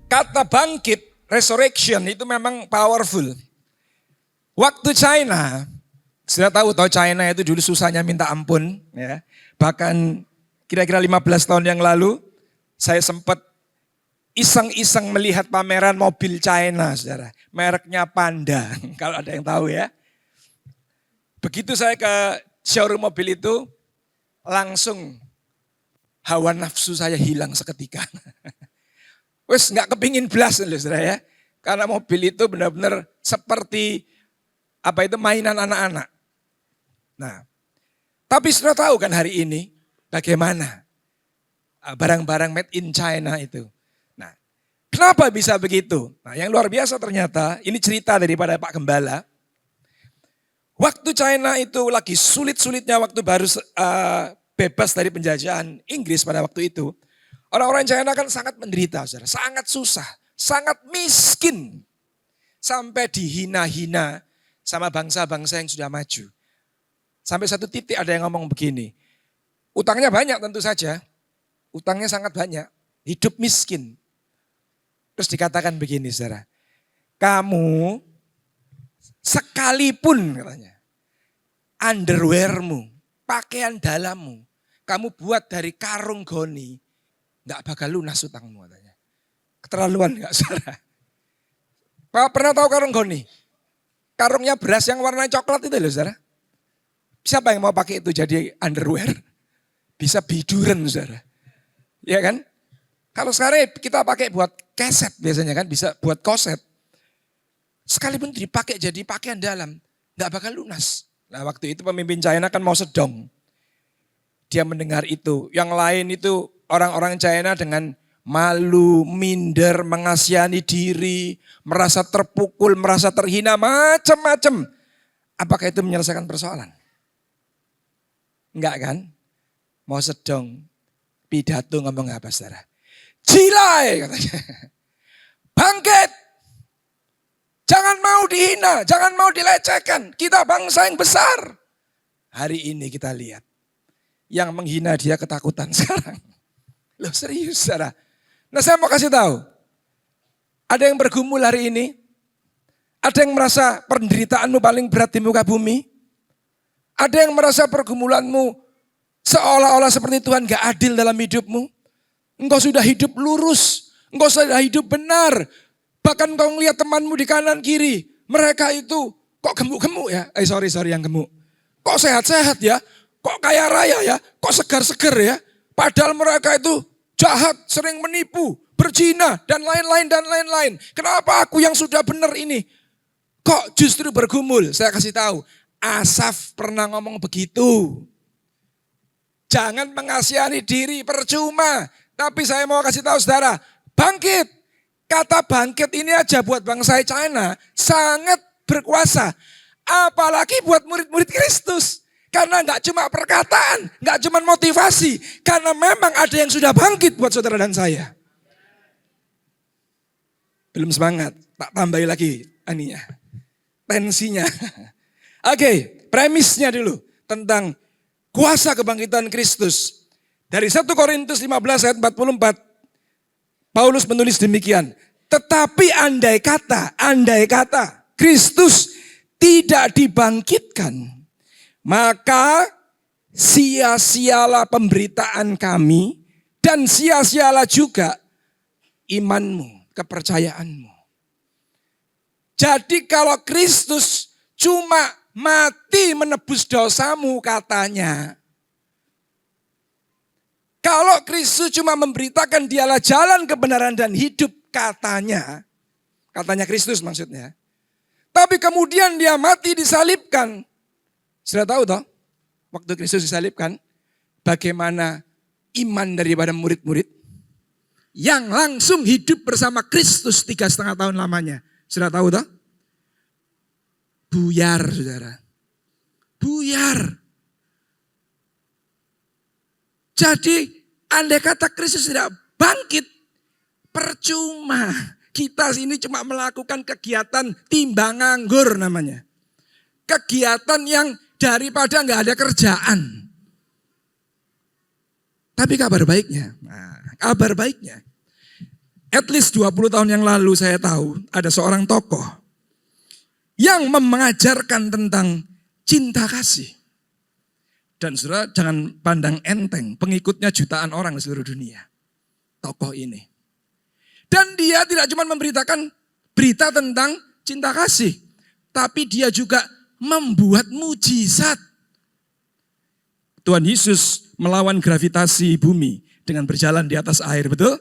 Kata bangkit, resurrection itu memang powerful. Waktu China, sudah tahu China itu dulu susahnya minta ampun. Ya. Bahkan kira-kira 15 tahun yang lalu, saya sempat iseng-iseng melihat pameran mobil China, saudara. Mereknya Panda, kalau ada yang tahu ya. Begitu saya ke showroom mobil itu, langsung hawa nafsu saya hilang seketika. Wes nggak kepingin belas loh saudara ya. Karena mobil itu benar-benar seperti mainan anak-anak. Nah, tapi sudah tahu kan hari ini bagaimana barang-barang made in China itu. Nah, kenapa bisa begitu? Nah, yang luar biasa ternyata, ini cerita daripada Pak Gembala. Waktu China itu lagi sulit-sulitnya waktu baru bebas dari penjajahan Inggris pada waktu itu. Orang-orang China kan sangat menderita, saudara. Sangat susah, sangat miskin. Sampai dihina-hina sama bangsa-bangsa yang sudah maju. Sampai satu titik ada yang ngomong begini, utangnya banyak tentu saja, utangnya sangat banyak, hidup miskin. Terus dikatakan begini saudara, kamu sekalipun katanya, underwearmu, pakaian dalammu, kamu buat dari karung goni, gak bakal lunas utangmu katanya. Keterlaluan gak saudara? Pernah tahu karung goni? Karungnya beras yang warna coklat itu loh saudara. Siapa yang mau pakai itu jadi underwear? Bisa biduran saudara. Ya kan? Kalau sekarang kita pakai buat keset biasanya kan, bisa buat koset. Sekalipun dipakai jadi pakaian dalam, gak bakal lunas. Nah waktu itu pemimpin China kan mau sedong. Dia mendengar itu. Yang lain itu orang-orang China dengan malu, minder, mengasihani diri, merasa terpukul, merasa terhina, macam-macam. Apakah itu menyelesaikan persoalan? Enggak kan? Mau sedong, pidato ngomong apa saudara? Jilai katanya. Bangkit. Jangan mau dihina, jangan mau dilecehkan. Kita bangsa yang besar. Hari ini kita lihat. Yang menghina dia ketakutan sekarang. Loh serius saudara. Nah saya mau kasih tahu, ada yang bergumul hari ini, ada yang merasa penderitaanmu paling berat di muka bumi, ada yang merasa pergumulanmu seolah-olah seperti Tuhan gak adil dalam hidupmu, engkau sudah hidup lurus, engkau sudah hidup benar, bahkan engkau melihat temanmu di kanan kiri, mereka itu kok gemuk-gemuk ya, sorry yang gemuk, kok sehat-sehat ya, kok kaya raya ya, kok segar-segar ya, padahal mereka itu jahat, sering menipu, berzina, dan lain-lain. Kenapa aku yang sudah benar ini? Kok justru bergumul? Saya kasih tahu, Asaf pernah ngomong begitu. Jangan mengasihani diri, percuma. Tapi saya mau kasih tahu saudara, bangkit. Kata bangkit ini aja buat bangsa China sangat berkuasa. Apalagi buat murid-murid Kristus. Karena enggak cuma perkataan, enggak cuma motivasi. Karena memang ada yang sudah bangkit buat saudara dan saya. Belum semangat, tak tambahi lagi tensinya. Oke, premisnya dulu tentang kuasa kebangkitan Kristus. Dari 1 Korintus 15 ayat 44, Paulus menulis demikian. Tetapi andai kata Kristus tidak dibangkitkan, maka sia-sialah pemberitaan kami dan sia-sialah juga imanmu, kepercayaanmu. Jadi kalau Kristus cuma mati menebus dosamu katanya. Kalau Kristus cuma memberitakan dialah jalan kebenaran dan hidup katanya Kristus maksudnya. Tapi kemudian dia mati disalibkan. Sudah tahu toh, waktu Kristus disalibkan, bagaimana iman daripada murid-murid yang langsung hidup bersama Kristus 3,5 tahun lamanya. Sudah tahu toh? Buyar saudara. Buyar. Jadi andai kata Kristus tidak bangkit, percuma. Kita sini cuma melakukan kegiatan timbang nganggur namanya. Kegiatan yang daripada nggak ada kerjaan. Tapi kabar baiknya, At least 20 tahun yang lalu saya tahu ada seorang tokoh yang mengajarkan tentang cinta kasih. Dan saudara jangan pandang enteng, pengikutnya jutaan orang di seluruh dunia. Tokoh ini. Dan dia tidak cuma memberitakan berita tentang cinta kasih. Tapi dia juga membuat mujizat. Tuhan Yesus melawan gravitasi bumi dengan berjalan di atas air, betul?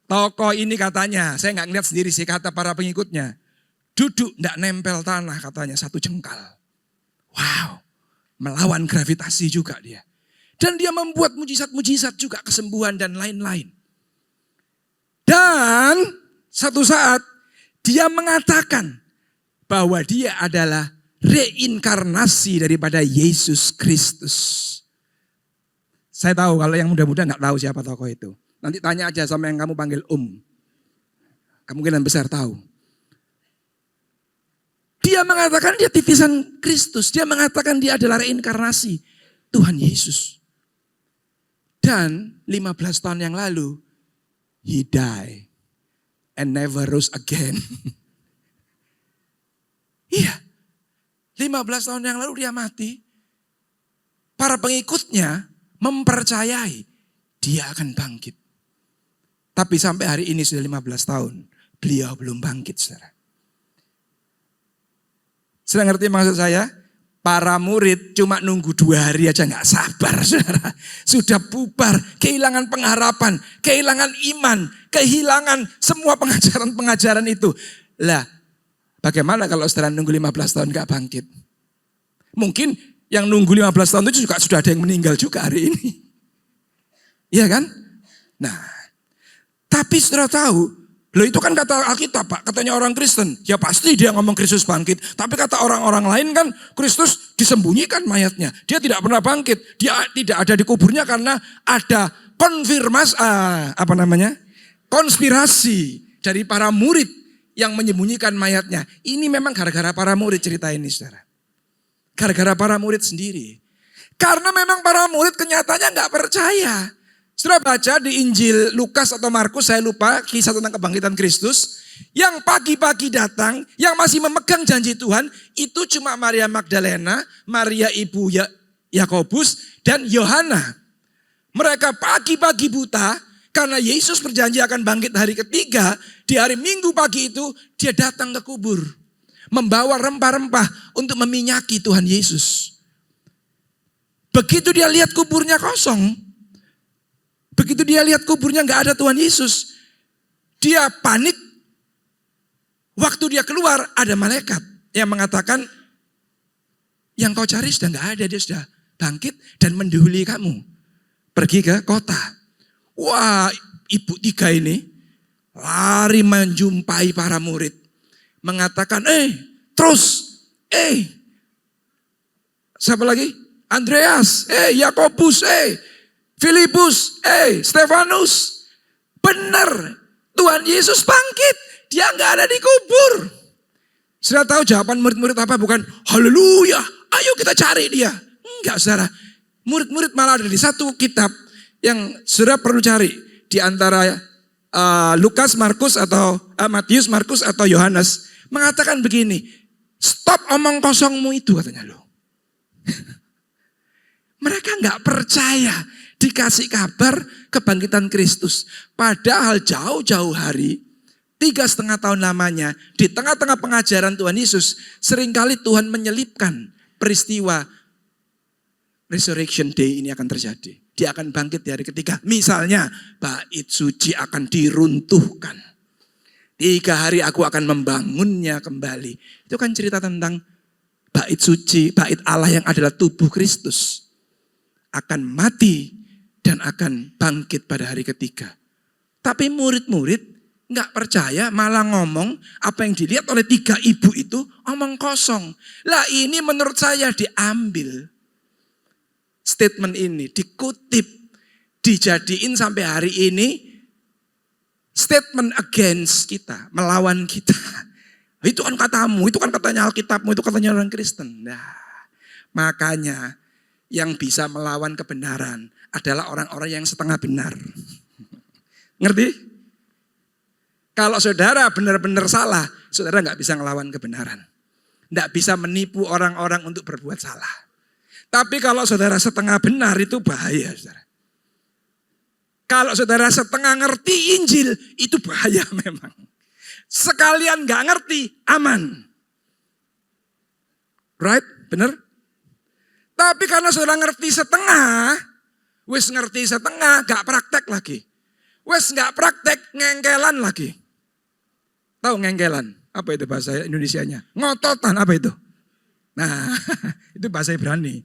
Tokoh ini katanya, saya nggak ngeliat sendiri sih kata para pengikutnya. Duduk nggak nempel tanah katanya, 1 jengkal. Wow, melawan gravitasi juga dia. Dan dia membuat mujizat-mujizat juga, kesembuhan dan lain-lain. Dan satu saat dia mengatakan bahwa dia adalah reinkarnasi daripada Yesus Kristus. Saya tahu kalau yang muda-muda nggak tahu siapa tokoh itu. Nanti tanya aja sama yang kamu panggil Kemungkinan besar tahu. Dia mengatakan dia titisan Kristus. Dia mengatakan dia adalah reinkarnasi Tuhan Yesus. Dan 15 tahun yang lalu, he died and never rose again. Iya, 15 tahun yang lalu dia mati. Para pengikutnya mempercayai dia akan bangkit. Tapi sampai hari ini sudah 15 tahun, beliau belum bangkit, saudara. Sudah ngerti maksud saya? Para murid cuma nunggu 2 hari aja gak sabar, saudara. Sudah bubar, kehilangan pengharapan, kehilangan iman, kehilangan semua pengajaran-pengajaran itu. Lah, bagaimana kalau saudara nunggu 15 tahun gak bangkit? Mungkin yang nunggu 15 tahun itu juga sudah ada yang meninggal juga hari ini. Iya kan? Nah, tapi saudara tahu, loh itu kan kata Alkitab Pak, katanya orang Kristen. Ya pasti dia ngomong Kristus bangkit. Tapi kata orang-orang lain kan Kristus disembunyikan mayatnya. Dia tidak pernah bangkit. Dia tidak ada di kuburnya karena ada konspirasi dari para murid yang menyembunyikan mayatnya. Ini memang gara-gara para murid cerita ini, saudara. Gara-gara para murid sendiri. Karena memang para murid kenyataannya nggak percaya. Saudara baca di Injil Lukas atau Markus, saya lupa, kisah tentang kebangkitan Kristus. Yang pagi-pagi datang, yang masih memegang janji Tuhan, itu cuma Maria Magdalena, Maria ibu Yakobus, dan Yohana. Mereka pagi-pagi buta, karena Yesus berjanji akan bangkit hari ketiga, di hari Minggu pagi itu, dia datang ke kubur. Membawa rempah-rempah untuk meminyaki Tuhan Yesus. Begitu dia lihat kuburnya kosong, begitu dia lihat kuburnya gak ada Tuhan Yesus, dia panik. Waktu dia keluar ada malaikat yang mengatakan, yang kau cari sudah gak ada, dia sudah bangkit dan mendahului kamu. Pergi ke kota. Wah, ibu 3 ini lari menjumpai para murid. Mengatakan, siapa lagi? Andreas, Yakobus, Filipus, Stefanus, benar Tuhan Yesus bangkit, dia nggak ada di kubur. Sudah tahu jawaban murid-murid apa? Bukan haleluya, ayo kita cari dia. Enggak, saudara. Murid-murid malah ada di satu kitab yang saudara perlu cari di antara Lukas, Markus atau Matius, Markus atau Yohanes, mengatakan begini, stop omong kosongmu itu katanya loh. Mereka nggak percaya dikasih kabar kebangkitan Kristus. Padahal jauh-jauh hari, 3,5 tahun lamanya, di tengah-tengah pengajaran Tuhan Yesus, seringkali Tuhan menyelipkan peristiwa Resurrection Day ini akan terjadi. Dia akan bangkit di hari ketiga. Misalnya, bait suci akan diruntuhkan. 3 hari aku akan membangunnya kembali. Itu kan cerita tentang bait suci, bait Allah yang adalah tubuh Kristus. Akan mati dan akan bangkit pada hari ketiga. Tapi murid-murid gak percaya, malah ngomong apa yang dilihat oleh 3 ibu itu omong kosong. Lah ini menurut saya diambil. Statement ini dikutip, dijadiin sampai hari ini statement against kita, melawan kita. Itu kan katamu, itu kan katanya Alkitabmu, itu katanya orang Kristen. Nah, makanya yang bisa melawan kebenaran adalah orang-orang yang setengah benar. Ngerti? Kalau saudara benar-benar salah, saudara nggak bisa ngelawan kebenaran. Nggak bisa menipu orang-orang untuk berbuat salah. Tapi kalau saudara setengah benar itu bahaya, saudara. Kalau saudara setengah ngerti Injil, itu bahaya memang. Sekalian nggak ngerti, aman. Right? Benar? Tapi karena saudara ngerti setengah, wis ngerti setengah, gak praktek lagi. Wis gak praktek, ngengkelan lagi. Tahu ngengkelan? Apa itu bahasa Indonesianya? Ngototan, apa itu? Nah, itu bahasa Ibrani.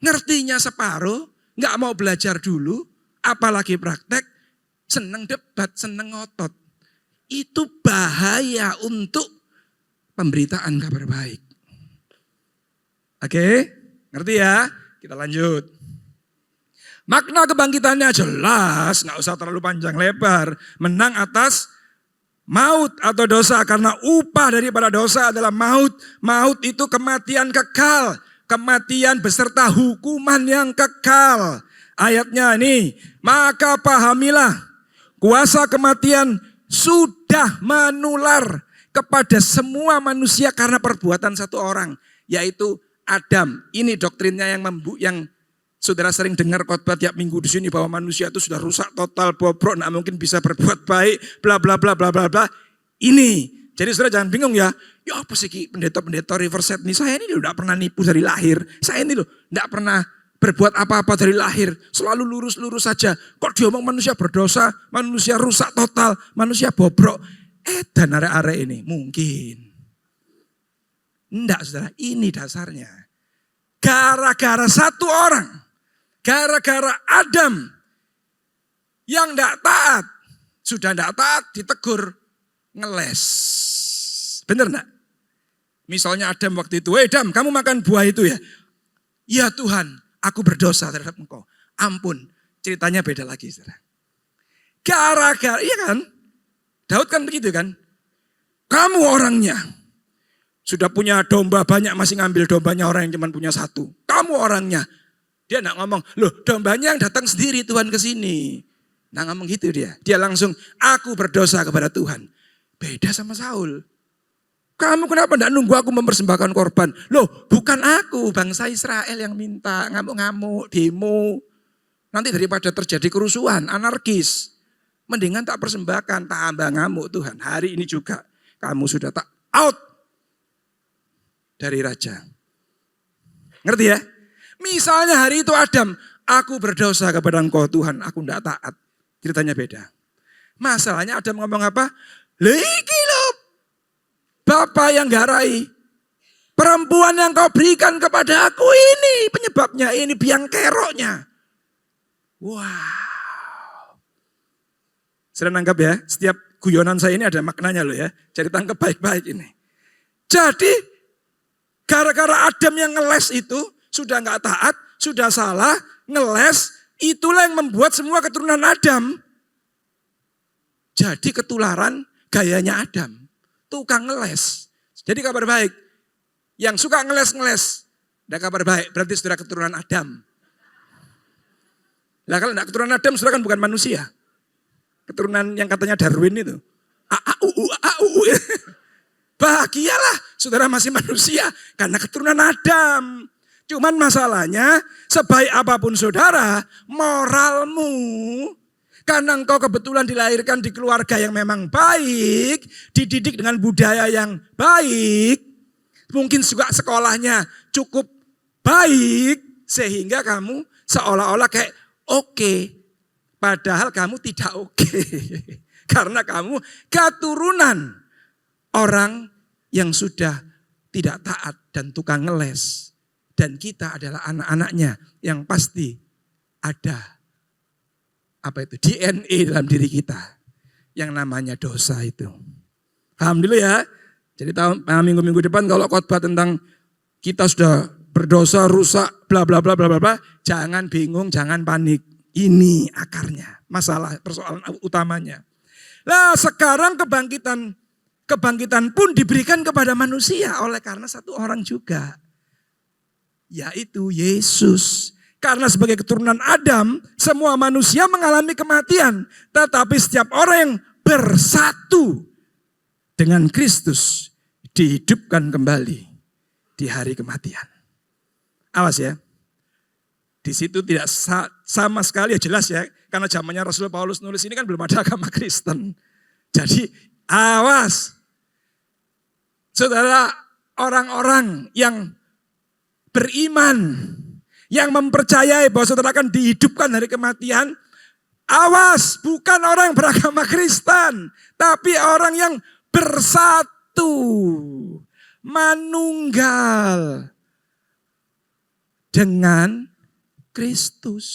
Ngertinya separuh, gak mau belajar dulu, apalagi praktek, seneng debat, seneng ngotot. Itu bahaya untuk pemberitaan kabar baik. Oke, ngerti ya? Kita lanjut. Makna kebangkitannya jelas, gak usah terlalu panjang lebar. Menang atas maut atau dosa, karena upah daripada dosa adalah maut. Maut itu kematian kekal, kematian beserta hukuman yang kekal. Ayatnya ini, maka pahamilah kuasa kematian sudah menular kepada semua manusia karena perbuatan satu orang, yaitu Adam. Ini doktrinnya yang saudara sering dengar khotbah tiap minggu di sini, bahwa manusia itu sudah rusak total, bobrok, nggak mungkin bisa berbuat baik, bla bla bla bla bla bla. Ini, jadi saudara jangan bingung ya. Ya apa sih pendeta-pendeta Riverside nih? Saya ini udah pernah nipu dari lahir. Saya ini loh nggak pernah berbuat apa-apa dari lahir. Selalu lurus-lurus saja. Kok diomong manusia berdosa, manusia rusak total, manusia bobrok. Dan arek-arek ini mungkin. Enggak saudara, ini dasarnya. Gara-gara satu orang, gara-gara Adam yang enggak taat, sudah enggak taat ditegur, ngeles. Bener enggak? Misalnya Adam waktu itu, Adam kamu makan buah itu ya? Ya Tuhan, aku berdosa terhadap engkau. Ampun, ceritanya beda lagi saudara. Gara-gara, iya kan? Daud kan begitu kan? Kamu orangnya. Sudah punya domba banyak, masih ngambil dombanya orang yang cuma punya satu. Kamu orangnya. Dia enggak ngomong, loh dombanya yang datang sendiri Tuhan ke sini. Nah ngomong gitu dia. Dia langsung, aku berdosa kepada Tuhan. Beda sama Saul. Kamu kenapa enggak nunggu aku mempersembahkan korban? Loh bukan aku, bangsa Israel yang minta. Ngamuk-ngamuk, demo. Nanti daripada terjadi kerusuhan, anarkis. Mendingan tak persembahkan, tak ambang ngamuk Tuhan. Hari ini juga kamu sudah tak out dari raja. Ngerti ya? Misalnya hari itu Adam, aku berdosa kepada engkau Tuhan, aku tidak taat. Ceritanya beda. Masalahnya Adam ngomong apa? Liki lo, Bapak yang garai. Perempuan yang kau berikan kepada aku ini penyebabnya, ini biang keroknya. Wow. Sudah nangkap ya? Setiap guyonan saya ini ada maknanya loh ya. Jadi tangkap baik-baik ini. Jadi gara-gara Adam yang ngeles itu, sudah gak taat, sudah salah, ngeles, itulah yang membuat semua keturunan Adam jadi ketularan gayanya Adam. Tukang ngeles. Jadi kabar baik, yang suka ngeles-ngeles, ada kabar baik, berarti saudara keturunan Adam. Lah kalau enggak keturunan Adam, saudara kan bukan manusia. Keturunan yang katanya Darwin itu. Bahagialah saudara masih manusia karena keturunan Adam. Cuman masalahnya sebaik apapun saudara, moralmu, karena engkau kebetulan dilahirkan di keluarga yang memang baik, dididik dengan budaya yang baik, mungkin juga sekolahnya cukup baik, sehingga kamu seolah-olah kayak oke, padahal kamu tidak oke. Karena kamu keturunan orang yang sudah tidak taat dan tukang ngeles. Dan kita adalah anak-anaknya yang pasti ada DNA dalam diri kita. Yang namanya dosa itu. Paham dulu ya. Jadi minggu-minggu depan kalau khotbah tentang kita sudah berdosa, rusak, bla bla bla bla bla, jangan bingung, jangan panik. Ini akarnya, masalah persoalan utamanya. Nah sekarang kebangkitan pun diberikan kepada manusia oleh karena satu orang juga. Yaitu Yesus. Karena sebagai keturunan Adam, semua manusia mengalami kematian. Tetapi setiap orang yang bersatu dengan Kristus dihidupkan kembali di hari kematian. Awas ya. Di situ tidak sama sekali, ya jelas ya. Karena zamannya Rasul Paulus nulis ini kan belum ada agama Kristen. Jadi awas. Saudara, orang-orang yang beriman, yang mempercayai bahwa saudara akan dihidupkan dari kematian, awas, bukan orang yang beragama Kristen, tapi orang yang bersatu, manunggal dengan Kristus.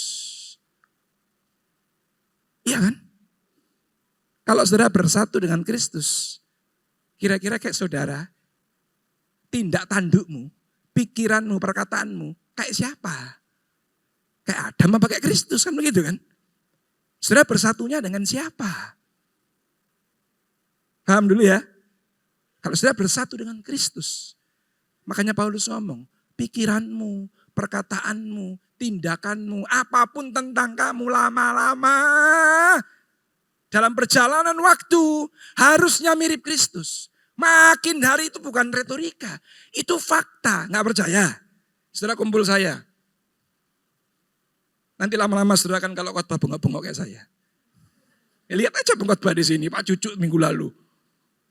Iya kan? Kalau saudara bersatu dengan Kristus, kira-kira kayak saudara, tindak tandukmu, pikiranmu, perkataanmu, kayak siapa? Kayak Adam apa kayak Kristus kan begitu kan? Saudara bersatunya dengan siapa? Paham dulu ya? Kalau saudara bersatu dengan Kristus, makanya Paulus ngomong, pikiranmu, perkataanmu, tindakanmu, apapun tentang kamu lama-lama dalam perjalanan waktu harusnya mirip Kristus. Makin hari itu bukan retorika, itu fakta. Nggak percaya? Saudara kumpul saya. Nanti lama-lama saudara kan kalau khotbah bengok-bengok kayak saya. Ya, lihat aja pengkhotbah di sini, Pak Cucu minggu lalu.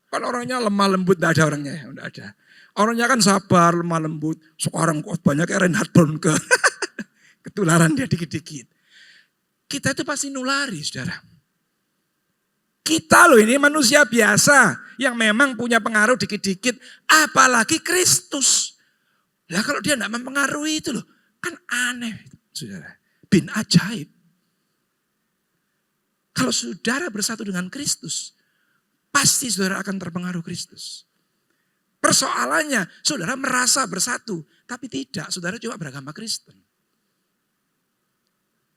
Kan orangnya lemah lembut, enggak ada orangnya, enggak ada. Orangnya kan sabar, lemah lembut. Sekarang khotbahnya kayak Reinhard Bonnke. Ketularan dia dikit-dikit. Kita itu pasti nulari, saudara. Kita loh ini manusia biasa yang memang punya pengaruh dikit-dikit. Apalagi Kristus. Lah kalau dia enggak mempengaruhi itu loh. Kan aneh, saudara. Bin ajaib. Kalau saudara bersatu dengan Kristus, pasti saudara akan terpengaruh Kristus. Persoalannya, saudara merasa bersatu, tapi tidak, saudara cuma beragama Kristen.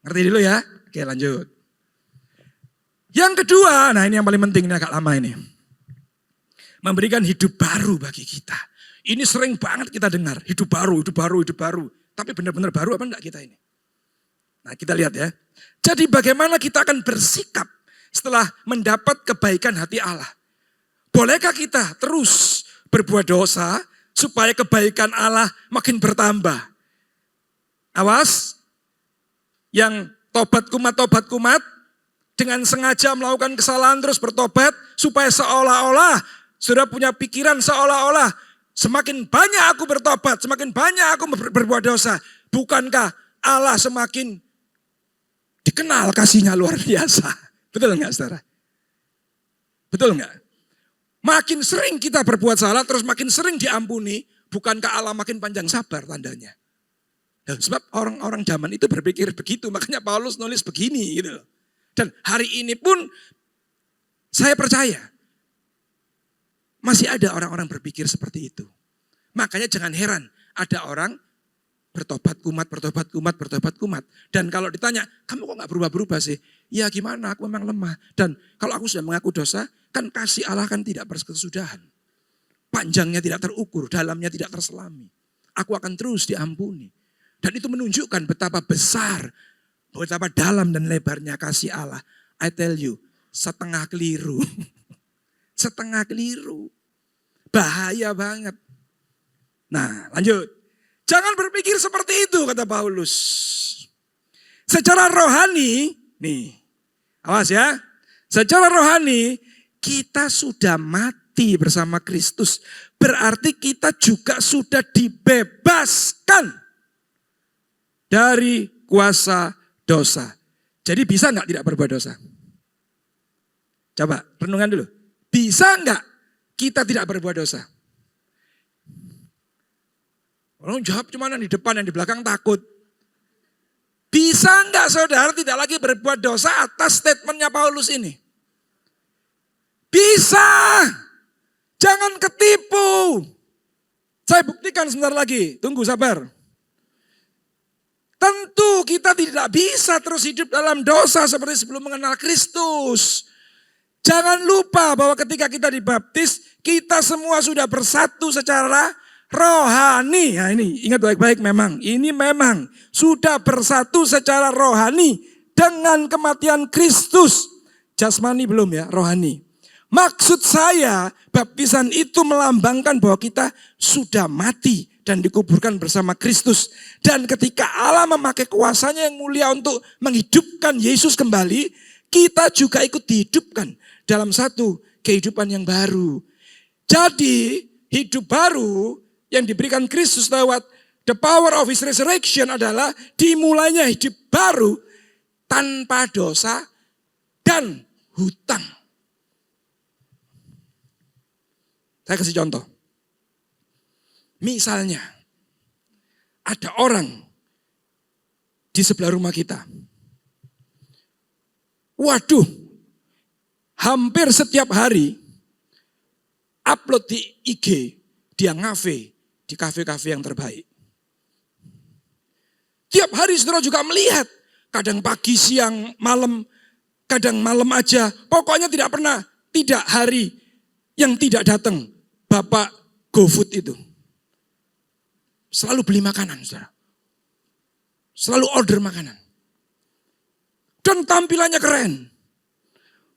Ngerti dulu ya? Oke, lanjut. Yang kedua, nah ini yang paling penting, ini agak lama ini. Memberikan hidup baru bagi kita. Ini sering banget kita dengar, hidup baru, hidup baru, hidup baru. Tapi benar-benar baru apa enggak kita ini? Nah kita lihat ya. Jadi bagaimana kita akan bersikap setelah mendapat kebaikan hati Allah. Bolehkah kita terus berbuat dosa supaya kebaikan Allah makin bertambah? Awas, yang tobat kumat, dengan sengaja melakukan kesalahan terus bertobat supaya seolah-olah sudah punya pikiran seolah-olah semakin banyak aku bertobat, semakin banyak aku berbuat dosa. Bukankah Allah semakin dikenal kasihnya luar biasa? Betul enggak saudara? Betul enggak? Makin sering kita berbuat salah terus makin sering diampuni, bukankah Allah makin panjang sabar tandanya? Nah, sebab orang-orang zaman itu berpikir begitu, makanya Paulus nulis begini gitu loh. Dan hari ini pun saya percaya masih ada orang-orang berpikir seperti itu. Makanya jangan heran ada orang bertobat kumat. Dan kalau ditanya, kamu kok gak berubah-berubah sih? Ya gimana, aku memang lemah. Dan kalau aku sudah mengaku dosa, kan kasih Allah kan tidak berkesudahan. Panjangnya tidak terukur, dalamnya tidak terselami. Aku akan terus diampuni. Dan itu menunjukkan betapa besar, betapa dalam dan lebarnya kasih Allah. I tell you, setengah keliru. Setengah keliru. Bahaya banget. Nah lanjut. Jangan berpikir seperti itu kata Paulus. Secara rohani, nih, awas ya. Secara rohani kita sudah mati bersama Kristus. Berarti kita juga sudah dibebaskan dari kuasa dosa. Jadi bisa enggak tidak berbuat dosa? Coba renungan dulu. Bisa enggak kita tidak berbuat dosa? Orang jawab cuma yang di depan, yang di belakang takut. Bisa enggak saudara tidak lagi berbuat dosa atas statementnya Paulus ini? Bisa. Jangan ketipu. Saya buktikan sebentar lagi. Tunggu sabar. Tentu kita tidak bisa terus hidup dalam dosa seperti sebelum mengenal Kristus. Jangan lupa bahwa ketika kita dibaptis, kita semua sudah bersatu secara rohani. Nah ini ingat baik-baik memang. Ini memang sudah bersatu secara rohani dengan kematian Kristus. Jasmani belum ya, rohani. Maksud saya, baptisan itu melambangkan bahwa kita sudah mati dan dikuburkan bersama Kristus. Dan ketika Allah memakai kuasanya yang mulia untuk menghidupkan Yesus kembali, kita juga ikut dihidupkan dalam satu kehidupan yang baru. Jadi hidup baru yang diberikan Kristus lewat the power of his resurrection adalah dimulainya hidup baru tanpa dosa dan hutang. Saya kasih contoh. Misalnya, ada orang di sebelah rumah kita. Waduh, hampir setiap hari upload di IG, dia ngafe di kafe-kafe yang terbaik. Tiap hari saudara juga melihat, kadang pagi, siang, malam, kadang malam aja. Pokoknya tidak pernah, tidak hari yang tidak datang Bapak GoFood itu. Selalu beli makanan, saudara. Selalu order makanan. Dan tampilannya keren.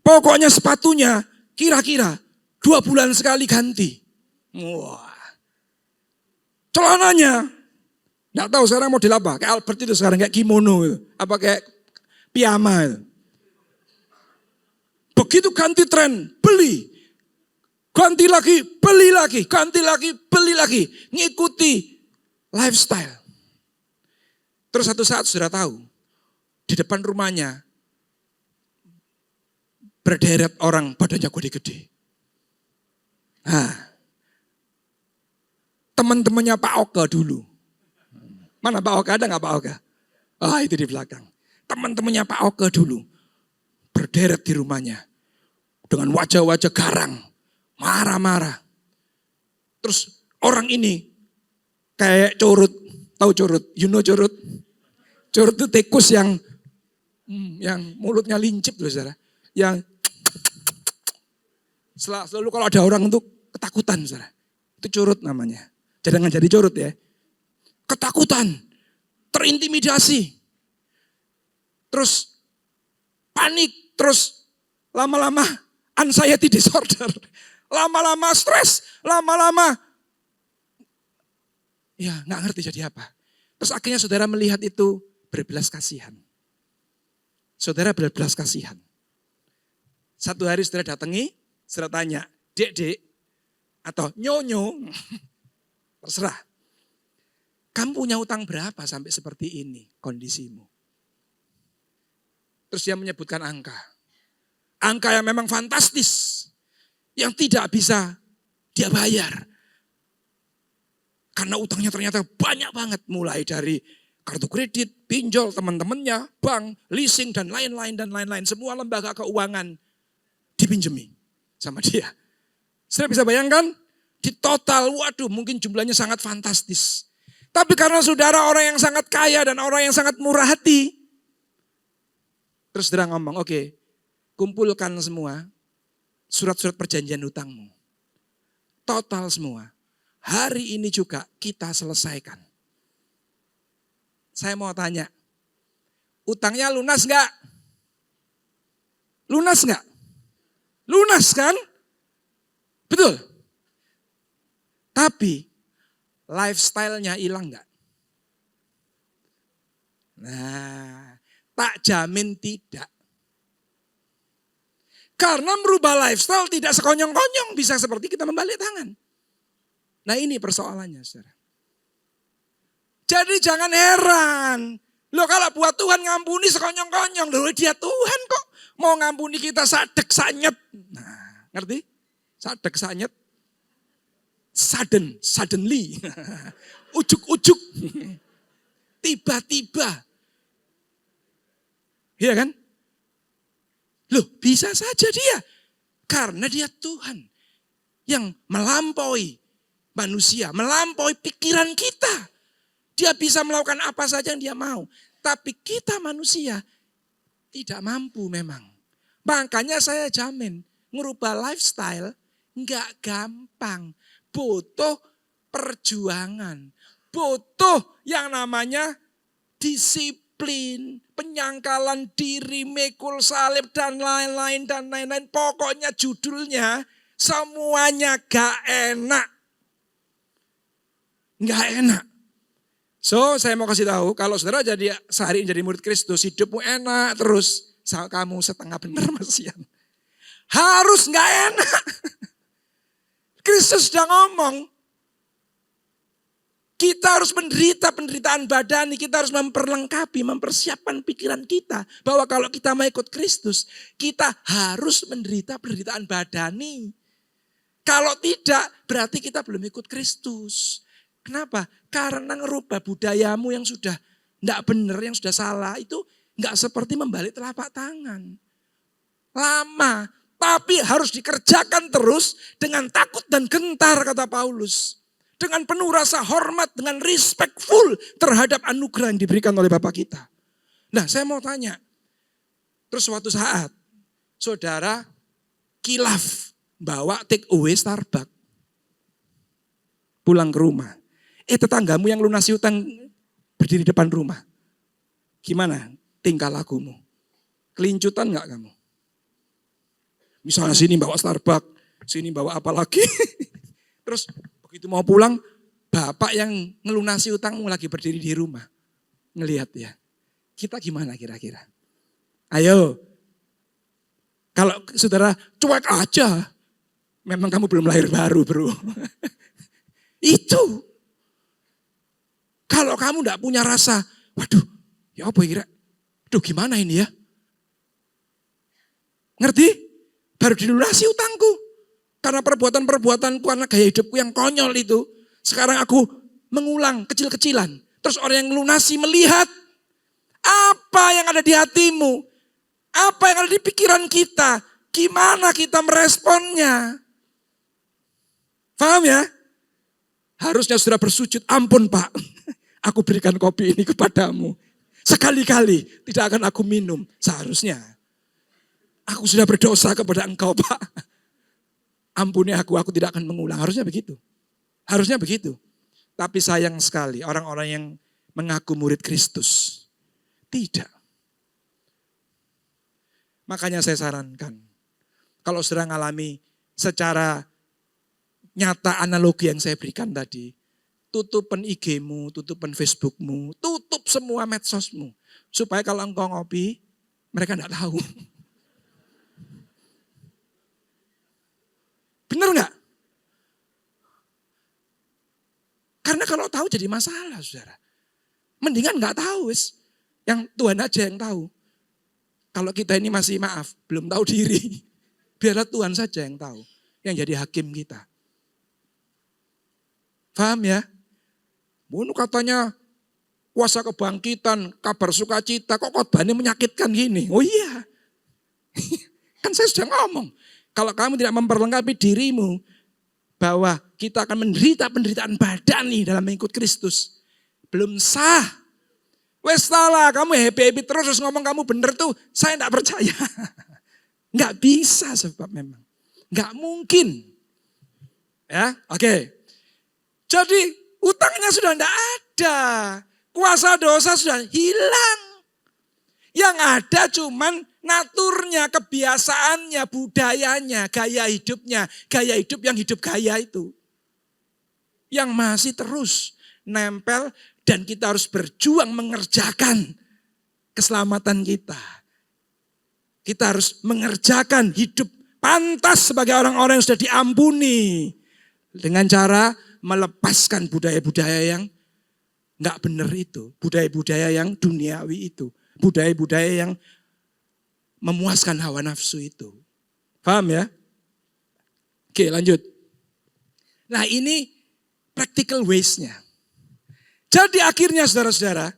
Pokoknya sepatunya kira-kira 2 bulan sekali ganti. Wah. Celananya, nggak tahu sekarang model apa. Kayak Albert itu sekarang, kayak kimono itu. Apa kayak piyama itu. Begitu ganti tren, beli. Ganti lagi, beli lagi, ganti lagi, beli lagi. Ngikuti lifestyle. Terus satu saat sudah tahu, di depan rumahnya berderet orang badannya gede-gede. Nah, teman-temannya Pak Oka dulu. Mana Pak Oka, ada nggak Pak Oka? Ah, itu di belakang. Teman-temannya Pak Oka dulu berderet di rumahnya dengan wajah-wajah garang, marah-marah. Terus orang ini kayak curut, tahu curut? You know curut? Curut itu tikus yang mulutnya lincip loh saudara. Yang selalu kalau ada orang itu ketakutan saudara. Itu curut namanya. Jangan jadi curut ya. Ketakutan, terintimidasi. Terus panik, terus lama-lama anxiety disorder. Lama-lama stres, lama-lama ya nggak ngerti jadi apa. Terus akhirnya saudara melihat itu berbelas kasihan. Saudara berbelas kasihan. Satu hari saudara datangi, saudara tanya, dek, atau nyonyo, terserah. Kamu punya utang berapa sampai seperti ini kondisimu? Terus dia menyebutkan angka. Angka yang memang fantastis. Yang tidak bisa dia bayar. Karena utangnya ternyata banyak banget. Mulai dari kartu kredit, pinjol teman-temannya, bank, leasing dan lain-lain. Semua lembaga keuangan dipinjemi sama dia. Saya bisa bayangkan di total, waduh mungkin jumlahnya sangat fantastis. Tapi karena saudara orang yang sangat kaya dan orang yang sangat murah hati. Terus saudara ngomong, oke, kumpulkan semua surat-surat perjanjian hutangmu. Total semua. Hari ini juga kita selesaikan. Saya mau tanya, utangnya lunas enggak? Lunas enggak? Lunas kan? Betul. Tapi lifestyle-nya hilang enggak? Nah, tak jamin tidak. Karena merubah lifestyle tidak sekonyong-konyong bisa seperti kita membalik tangan. Nah ini persoalannya saudara. Jadi jangan heran. Loh kalau buat Tuhan ngampuni sekonyong-konyong. Loh dia Tuhan kok mau ngampuni kita sadek sanyet. Nah ngerti? Sadek sanyet. Suddenly. Ujuk-ujuk. Tiba-tiba. Iya kan? Loh bisa saja dia. Karena dia Tuhan. Yang melampaui manusia. Melampaui pikiran kita. Dia bisa melakukan apa saja yang dia mau. Tapi kita manusia tidak mampu memang. Makanya saya jamin. Ngerubah lifestyle nggak gampang. Butuh perjuangan. Butuh yang namanya disiplin, penyangkalan diri, mikul salib, dan lain-lain, dan lain-lain. Pokoknya judulnya semuanya gak enak. Gak enak. So, saya mau kasih tahu, kalau saudara sehari ini jadi murid Kristus, hidupmu enak terus, kamu setengah benar Masian. Harus gak enak. Kristus sudah ngomong, kita harus menderita penderitaan badani, kita harus memperlengkapi, mempersiapkan pikiran kita. Bahwa kalau kita mau ikut Kristus, kita harus menderita penderitaan badani. Kalau tidak, berarti kita belum ikut Kristus. Kenapa? Karena ngerubah budayamu yang sudah tidak benar, yang sudah salah, itu nggak seperti membalik telapak tangan. Lama, tapi harus dikerjakan terus dengan takut dan gentar, kata Paulus. Dengan penuh rasa hormat, dengan respectful terhadap anugerah yang diberikan oleh Bapa kita. Nah, saya mau tanya. Terus suatu saat, saudara kilaf bawa take away Starbucks. Pulang ke rumah. Tetanggamu yang lunasi utang berdiri depan rumah. Gimana tingkah lakumu? Kelincutan gak kamu? Misalnya sini bawa Starbucks, sini bawa apa lagi. Terus begitu mau pulang, bapak yang ngelunasi utangmu lagi berdiri di rumah. Ngelihat ya. Kita gimana kira-kira? Ayo. Kalau saudara cuek aja, memang kamu belum lahir baru bro. Itu. Kalau kamu tidak punya rasa, waduh ya apa kira? Aduh gimana ini ya? Ngerti? Baru dilunasi utangku. Karena perbuatan-perbuatanku, karena gaya hidupku yang konyol itu. Sekarang aku mengulang kecil-kecilan. Terus orang yang lunasi melihat apa yang ada di hatimu. Apa yang ada di pikiran kita. Gimana kita meresponnya. Paham ya? Harusnya sudah bersujud, ampun Pak. Aku berikan kopi ini kepadamu. Sekali-kali tidak akan aku minum. Seharusnya. Aku sudah berdosa kepada engkau Pak. Ampuni aku tidak akan mengulang. Harusnya begitu. Harusnya begitu. Tapi sayang sekali orang-orang yang mengaku murid Kristus. Tidak. Makanya saya sarankan. Kalau sedang mengalami secara nyata analogi yang saya berikan tadi. Tutupan IG-mu, tutupan Facebook-mu, tutup semua medsosmu. Supaya kalau engkau ngopi, mereka tidak tahu. Benar nggak? Karena kalau tahu jadi masalah, saudara. Mendingan nggak tahu, wis. Yang Tuhan aja yang tahu. Kalau kita ini masih maaf, belum tahu diri. Biarlah Tuhan saja yang tahu. Yang jadi hakim kita. Paham ya? Bunu katanya kuasa kebangkitan, kabar sukacita, kok khotbahnya menyakitkan gini? Oh iya. Kan saya sudah ngomong. Kalau kamu tidak memperlengkapi dirimu bahwa kita akan menderita penderitaan badani dalam mengikut Kristus. Belum sah. Wes salah, kamu happy-happy terus ngomong kamu benar tuh, saya tidak percaya. Nggak bisa sebab memang. Nggak mungkin. Ya, oke. Jadi utangnya sudah tidak ada. Kuasa dosa sudah hilang. Yang ada cuman naturnya, kebiasaannya, budayanya, gaya hidupnya. Gaya hidup yang hidup gaya itu. Yang masih terus nempel dan kita harus berjuang mengerjakan keselamatan kita. Kita harus mengerjakan hidup pantas sebagai orang-orang yang sudah diampuni. Dengan cara melepaskan budaya-budaya yang enggak benar itu. Budaya-budaya yang duniawi itu. Budaya-budaya yang memuaskan hawa nafsu itu. Paham ya? Oke lanjut. Nah ini practical ways-nya. Jadi akhirnya saudara-saudara,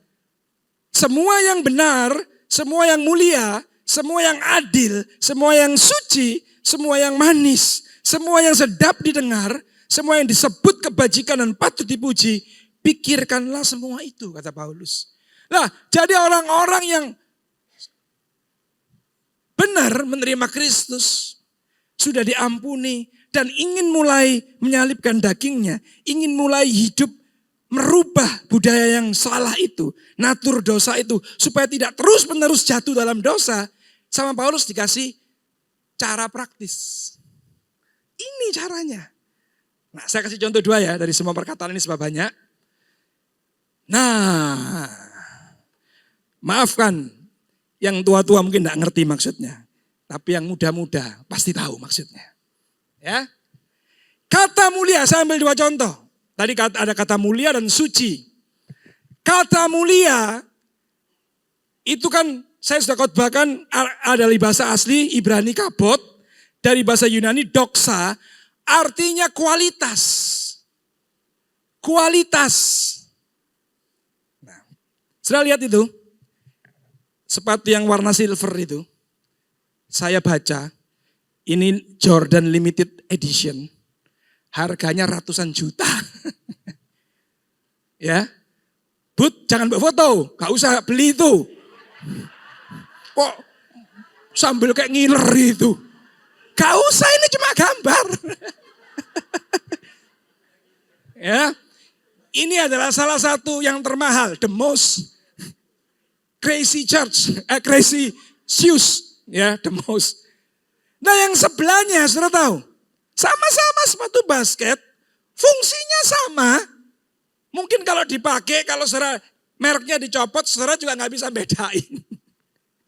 semua yang benar, semua yang mulia, semua yang adil, semua yang suci, semua yang manis, semua yang sedap didengar, semua yang disebut kebajikan dan patut dipuji, pikirkanlah semua itu, kata Paulus. Nah, jadi orang-orang yang benar menerima Kristus, sudah diampuni, dan ingin mulai menyalibkan dagingnya, ingin mulai hidup merubah budaya yang salah itu, natur dosa itu, supaya tidak terus-menerus jatuh dalam dosa, sama Paulus dikasih cara praktis. Ini caranya. Nah, saya kasih contoh 2 ya, dari semua perkataan ini sebab banyak. Nah, maafkan yang tua-tua mungkin tidak ngerti maksudnya. Tapi yang muda-muda pasti tahu maksudnya. Ya, kata mulia, saya ambil 2 contoh. Tadi ada kata mulia dan suci. Kata mulia itu kan saya sudah khotbahkan, ada dari bahasa asli Ibrani kabot, dari bahasa Yunani doxa, artinya kualitas. Kualitas. Nah, sudah lihat itu? Sepatu yang warna silver itu. Saya baca, ini Jordan Limited Edition. Harganya ratusan juta. Ya. But, jangan buat foto. Gak usah beli itu. Kok sambil kayak ngiler itu. Gak usah, ini cuma gambar. Ya. Ini adalah salah satu yang termahal. The most crazy crazy shoes. Ya, the most. Nah, yang sebelahnya, saudara tahu? Sama-sama sepatu basket, fungsinya sama. Mungkin kalau dipakai, kalau saudara mereknya dicopot, saudara juga nggak bisa bedain.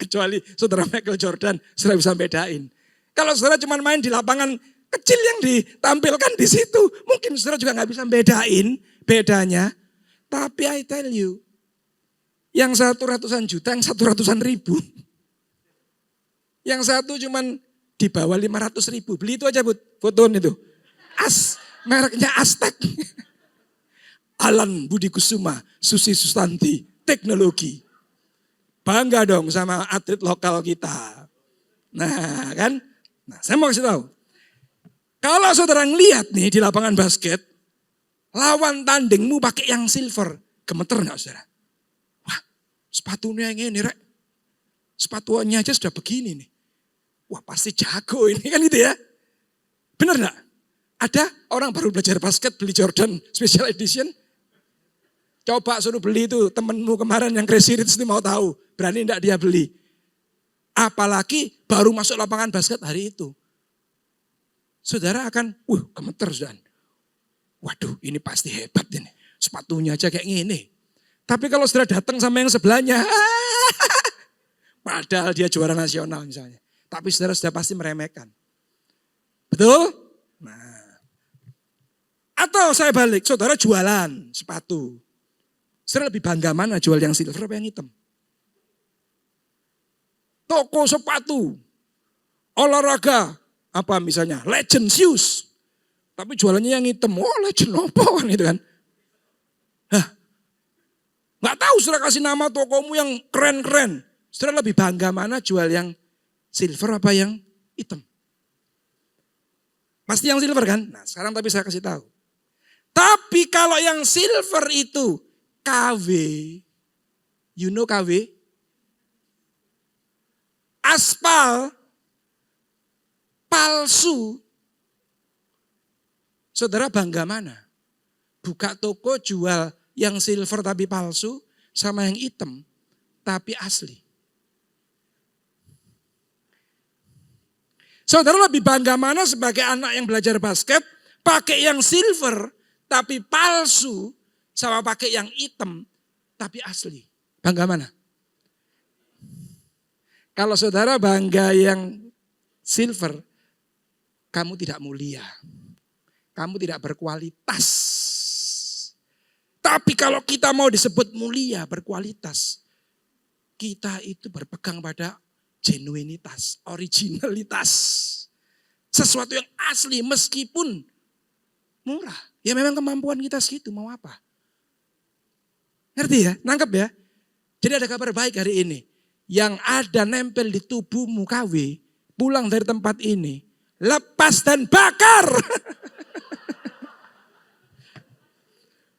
Kecuali saudara Michael Jordan, saudara bisa bedain. Kalau saudara cuma main di lapangan kecil yang ditampilkan di situ, mungkin saudara juga nggak bisa bedain bedanya. Tapi I tell you, yang satu ratusan juta, yang satu ratusan ribu. Yang satu cuman di bawah 500.000. Beli itu aja, Bud. Fotoin itu. Mereknya Aztec. Alan Budi Kusuma, Susi Sustanti, teknologi. Bangga dong sama atlet lokal kita. Nah, kan? Nah, saya mau kasih tahu. Kalau saudara ngeliat nih di lapangan basket, lawan tandingmu pakai yang silver, gemeter enggak saudara? Wah, sepatunya yang ini, Rek. Sepatunya aja sudah begini nih. Wah, pasti jago ini kan gitu ya. Benar enggak? Ada orang baru belajar basket beli Jordan Special Edition. Coba suruh beli itu temenmu kemarin yang Crazy Rich itu mau tahu. Berani enggak dia beli. Apalagi baru masuk lapangan basket hari itu. Saudara akan, gemeter saudara. Waduh, ini pasti hebat ini. Sepatunya aja kayak gini. Tapi kalau saudara datang sama yang sebelahnya, padahal dia juara nasional misalnya. Tapi saudara sudah pasti meremehkan. Betul? Nah. Atau saya balik, saudara jualan sepatu. Saudara lebih bangga mana jual yang silver apa yang hitam? Toko sepatu, olahraga, apa misalnya, Legend Shoes. Tapi jualannya yang hitam, Legend apa kan itu kan. Hah, gak tahu saudara kasih nama tokomu yang keren-keren. Saudara lebih bangga mana jual yang silver apa yang hitam? Pasti yang silver kan? Nah sekarang tapi saya kasih tahu. Tapi kalau yang silver itu KW, you know KW? Aspal, palsu. Saudara bangga mana? Buka toko jual yang silver tapi palsu sama yang hitam tapi asli. Saudara lebih bangga mana sebagai anak yang belajar basket, pakai yang silver tapi palsu, sama pakai yang hitam tapi asli. Bangga mana? Kalau saudara bangga yang silver, kamu tidak mulia. Kamu tidak berkualitas. Tapi kalau kita mau disebut mulia, berkualitas, kita itu berpegang pada genuinitas, originalitas. Sesuatu yang asli meskipun murah. Ya memang kemampuan kita segitu, mau apa? Ngerti ya? Nangkep ya? Jadi ada kabar baik hari ini. Yang ada nempel di tubuhmu KW, pulang dari tempat ini, lepas dan bakar.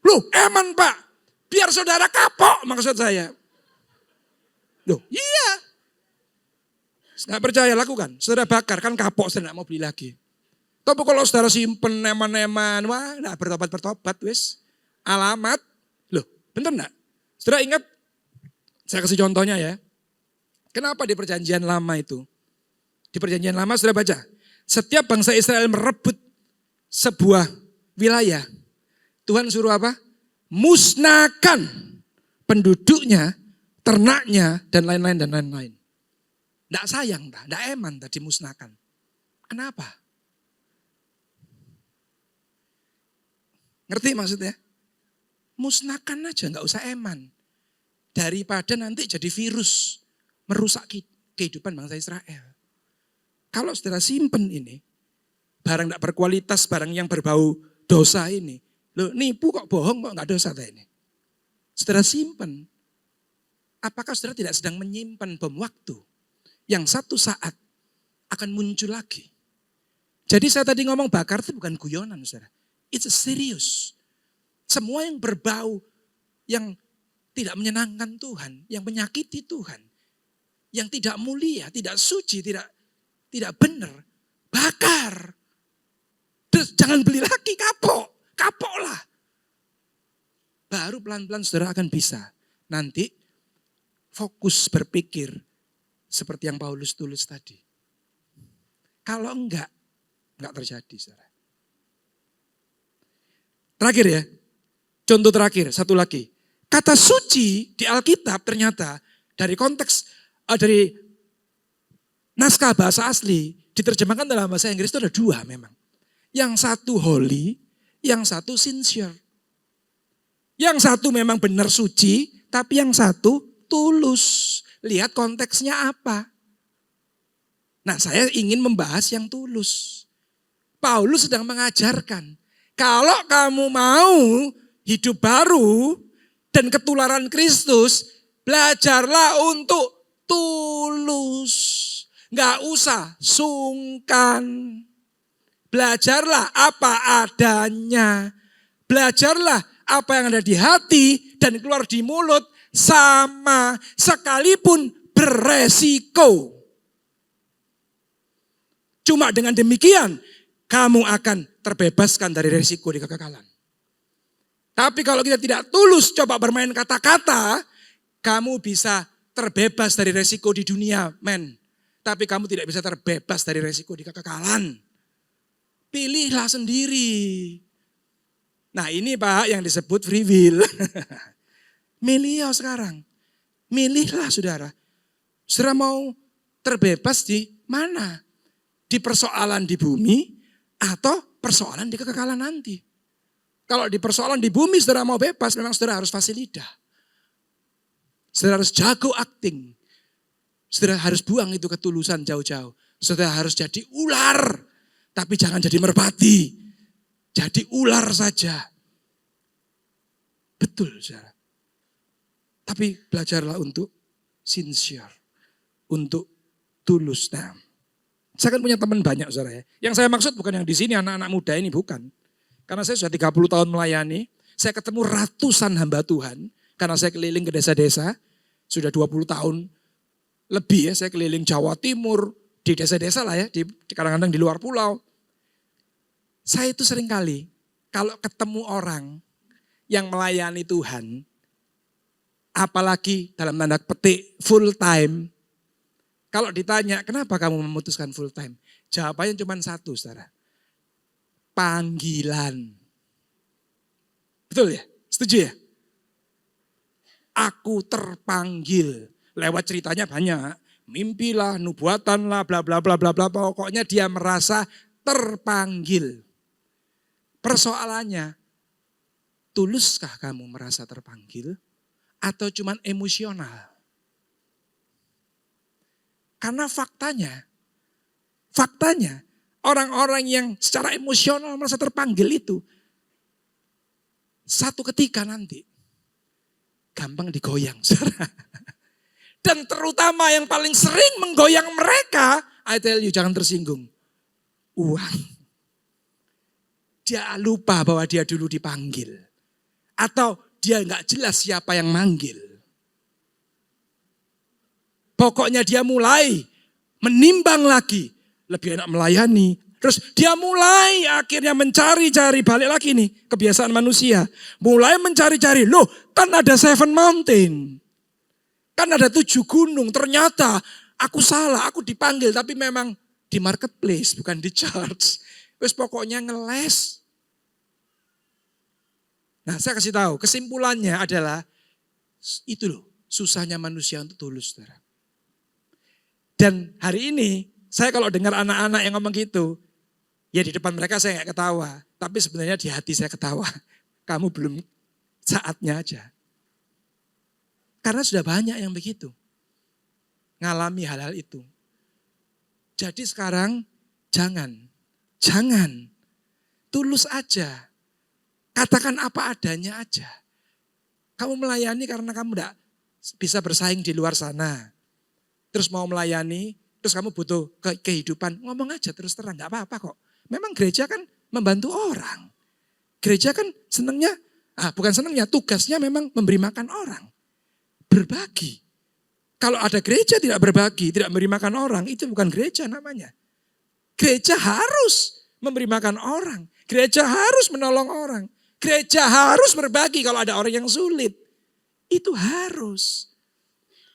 Loh, eman Pak, biar saudara kapok maksud saya. Loh, iya. Nggak percaya lakukan, saudara bakar kan kapok, saya nggak mau beli lagi. Tapi kalau saudara simpen eman-eman, wah enggak bertobat wis. Alamat, loh bener enggak? Saudara ingat, saya kasih contohnya ya. Kenapa di perjanjian lama itu? Di perjanjian lama saudara baca, setiap bangsa Israel merebut sebuah wilayah, Tuhan suruh apa? Musnahkan penduduknya, ternaknya, dan lain-lain, dan lain-lain. Tidak sayang, tidak eman tadi musnahkan. Kenapa? Ngerti maksudnya? Musnahkan aja, nggak usah eman. Daripada nanti jadi virus, merusak kehidupan bangsa Israel. Kalau saudara simpen ini, barang tidak berkualitas, barang yang berbau dosa ini. Loh nipu kok bohong kok nggak dosa ini. Saudara simpen. Apakah saudara tidak sedang menyimpan bom waktu yang satu saat akan muncul lagi? Jadi saya tadi ngomong bakar itu bukan guyonan saudara. It's serious. Semua yang berbau, yang tidak menyenangkan Tuhan, yang menyakiti Tuhan, yang tidak mulia, tidak suci, tidak benar, bakar. Terus jangan beli lagi, kapoklah. Baru pelan-pelan saudara akan bisa nanti fokus berpikir seperti yang Paulus tulis tadi. Kalau enggak terjadi saudara. Terakhir ya, contoh terakhir, satu lagi. Kata suci di Alkitab ternyata dari konteks, dari naskah bahasa asli, diterjemahkan dalam bahasa Inggris itu ada dua memang. Yang satu holy, yang satu sincere. Yang satu memang benar suci, tapi yang satu tulus. Lihat konteksnya apa. Nah saya ingin membahas yang tulus. Paulus sedang mengajarkan, kalau kamu mau hidup baru dan ketularan Kristus, belajarlah untuk tulus. Nggak usah sungkan. Belajarlah apa adanya. Belajarlah apa yang ada di hati dan keluar di mulut sama, sekalipun beresiko. Cuma dengan demikian kamu akan terbebaskan dari resiko di kekekalan. Tapi kalau kita tidak tulus coba bermain kata-kata, kamu bisa terbebas dari resiko di dunia, men. Tapi kamu tidak bisa terbebas dari resiko di kekekalan. Pilihlah sendiri. Nah ini Pak yang disebut free will. Milih sekarang. Milihlah saudara. Saudara mau terbebas di mana? Di persoalan di bumi atau persoalan di kekekalan nanti. Kalau di persoalan di bumi saudara mau bebas, memang saudara harus fasih lidah. Saudara harus jago acting. Saudara harus buang itu ketulusan jauh-jauh. Saudara harus jadi ular, tapi jangan jadi merpati. Jadi ular saja. Betul saudara. Tapi belajarlah untuk sincere. Untuk tulus. Nah, saya kan punya teman banyak saudara ya. Yang saya maksud bukan yang di sini anak-anak muda ini, bukan. Karena saya sudah 30 tahun melayani. Saya ketemu ratusan hamba Tuhan. Karena saya keliling ke desa-desa. Sudah 20 tahun lebih ya, saya keliling Jawa Timur. Di desa-desa lah ya, kadang-kadang di luar pulau. Saya itu sering kali kalau ketemu orang yang melayani Tuhan, apalagi dalam tanda petik full time, kalau ditanya kenapa kamu memutuskan full time, jawabannya cuma satu saudara, panggilan. Betul ya? Setuju ya? Aku terpanggil, lewat ceritanya banyak, mimpilah, nubuatan lah, bla bla bla bla bla, pokoknya dia merasa terpanggil. Persoalannya, tuluskah kamu merasa terpanggil atau cuman emosional? Karena faktanya orang-orang yang secara emosional merasa terpanggil itu satu ketika nanti gampang digoyang. Dan terutama yang paling sering menggoyang mereka, I tell you jangan tersinggung, uang. Dia lupa bahwa dia dulu dipanggil. Atau dia nggak jelas siapa yang manggil. Pokoknya dia mulai menimbang lagi. Lebih enak melayani, Terus dia mulai akhirnya mencari-cari, balik lagi nih kebiasaan manusia. Mulai mencari-cari, loh kan ada 7 mountain. Kan ada 7 gunung, ternyata aku salah, aku dipanggil tapi memang di marketplace bukan di church. Terus pokoknya ngeles. Nah saya kasih tahu, kesimpulannya adalah itu loh susahnya manusia untuk tulus. Saudara. Dan hari ini saya kalau dengar anak-anak yang ngomong gitu, ya di depan mereka saya nggak ketawa. Tapi sebenarnya di hati saya ketawa. Kamu belum saatnya aja. Karena sudah banyak yang begitu. Ngalami hal-hal itu. Jadi sekarang jangan. Tulus aja. Katakan apa adanya aja. Kamu melayani karena kamu tidak bisa bersaing di luar sana. Terus mau melayani, terus kamu butuh kehidupan, ngomong aja terus terang, gak apa-apa kok. Memang gereja kan membantu orang. Gereja kan tugasnya memang memberi makan orang. Berbagi. Kalau ada gereja tidak berbagi, tidak memberi makan orang, itu bukan gereja namanya. Gereja harus memberi makan orang. Gereja harus menolong orang. Gereja harus berbagi kalau ada orang yang sulit. Itu harus.